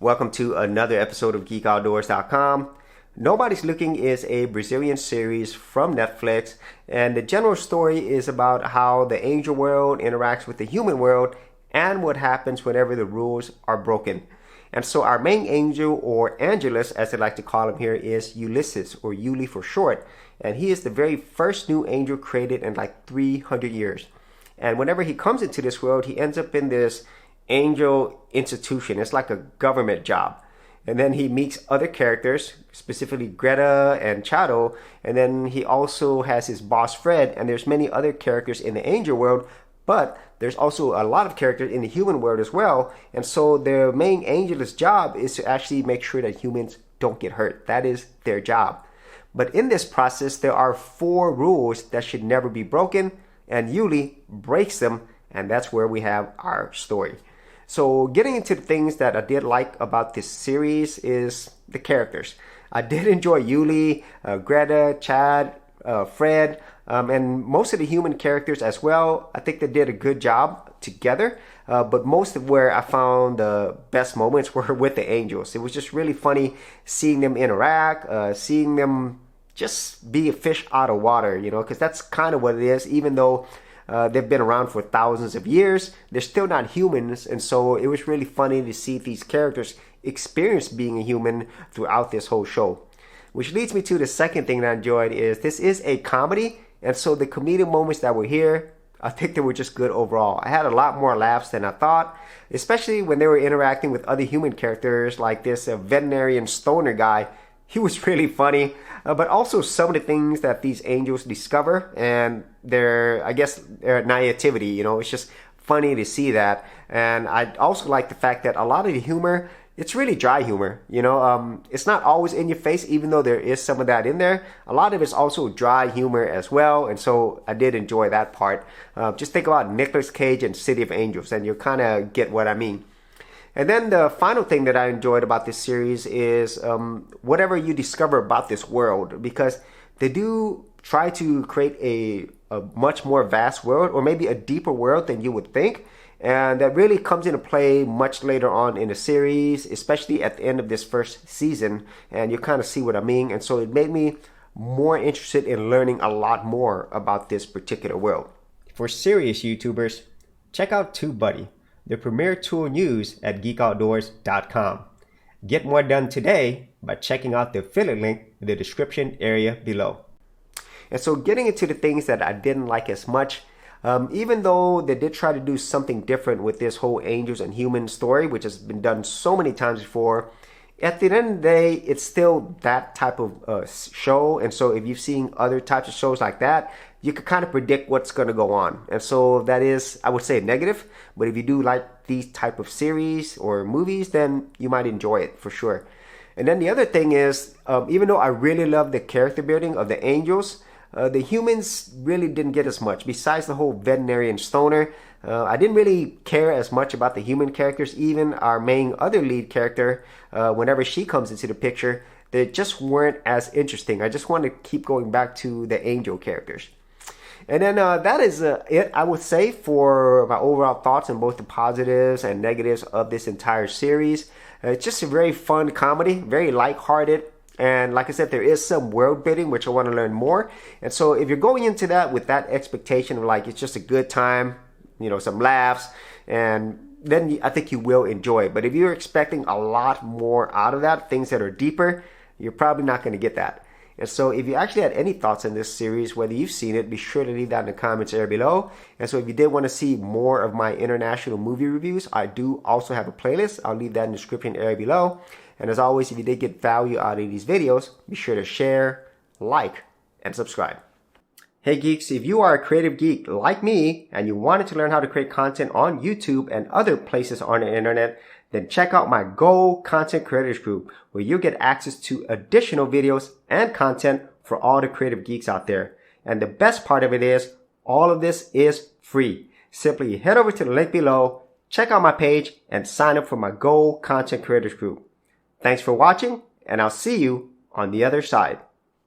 Welcome to another episode of GeekOutdoors.com. Nobody's Looking is a Brazilian series from Netflix, and the general story is about how the angel world interacts with the human world and what happens whenever the rules are broken. And so our main angel, or Angelus as they like to call him here, is Ulysses, or Uli for short. And he is the very first new angel created in like 300 years. And whenever he comes into this world, he ends up in this angel institution. It's like a government job. And then he meets other characters, specifically Greta and Chado. And then he also has his boss Fred. And there's many other characters in the angel world, but there's also a lot of characters in the human world as well. And so their main angel's job is to actually make sure that humans don't get hurt. That is their job. But in this process, there are 4 rules that should never be broken, and Uli breaks them, and that's where we have our story. So getting into the things that I did like about this series is the characters. I did enjoy Uli, Greta, Chad, Fred, and most of the human characters as well. I think they did a good job together, but most of where I found the best moments were with the angels. It was just really funny seeing them interact, seeing them just be a fish out of water, you know, because that's kind of what it is. Even though they've been around for thousands of years, they're still not humans. And so it was really funny to see these characters experience being a human throughout this whole show. Which leads me to the second thing that I enjoyed is this is a comedy. And so the comedic moments that were here, I think they were just good overall. I had a lot more laughs than I thought, especially when they were interacting with other human characters like this veterinarian stoner guy. He was really funny, but also some of the things that these angels discover and their naivety, you know, it's just funny to see that. And I also like the fact that a lot of the humor, it's really dry humor, you know, it's not always in your face, even though there is some of that in there. A lot of it's also dry humor as well, and so I did enjoy that part. Just think about Nicolas Cage and City of Angels, and you'll kind of get what I mean. And then the final thing that I enjoyed about this series is whatever you discover about this world, because they do try to create a much more vast world, or maybe a deeper world than you would think. And that really comes into play much later on in the series, especially at the end of this first season. And you kind of see what I mean. And so it made me more interested in learning a lot more about this particular world. For serious YouTubers, check out TubeBuddy, the premier tool news at GeekOutdoors.com. Get more done today by checking out the affiliate link in the description area below. And so getting into the things that I didn't like as much, even though they did try to do something different with this whole angels and humans story, which has been done so many times before, at the end of the day, it's still that type of show. And so if you've seen other types of shows like that, you can kind of predict what's going to go on. And so that is, I would say, negative. But if you do like these type of series or movies, then you might enjoy it for sure. And then the other thing is, even though I really love the character building of the angels, the humans really didn't get as much. Besides the whole veterinarian stoner, I didn't really care as much about the human characters. Even our main other lead character, whenever she comes into the picture, they just weren't as interesting. I just want to keep going back to the angel characters. And then that is it, I would say, for my overall thoughts on both the positives and negatives of this entire series. It's just a very fun comedy, very lighthearted. And like I said, there is some world building, which I want to learn more. And so if you're going into that with that expectation of like, it's just a good time, you know, some laughs, and then I think you will enjoy it. But if you're expecting a lot more out of that, things that are deeper, you're probably not going to get that. And so if you actually had any thoughts on this series, whether you've seen it, be sure to leave that in the comments area below. And so if you did want to see more of my international movie reviews, I do also have a playlist. I'll leave that in the description area below. And as always, if you did get value out of these videos, be sure to share, like, and subscribe. Hey geeks, if you are a creative geek like me and you wanted to learn how to create content on YouTube and other places on the internet, then check out my Go Content Creators group, where you'll get access to additional videos and content for all the creative geeks out there. And the best part of it is, all of this is free. Simply head over to the link below, check out my page, and sign up for my Go Content Creators group. Thanks for watching, and I'll see you on the other side.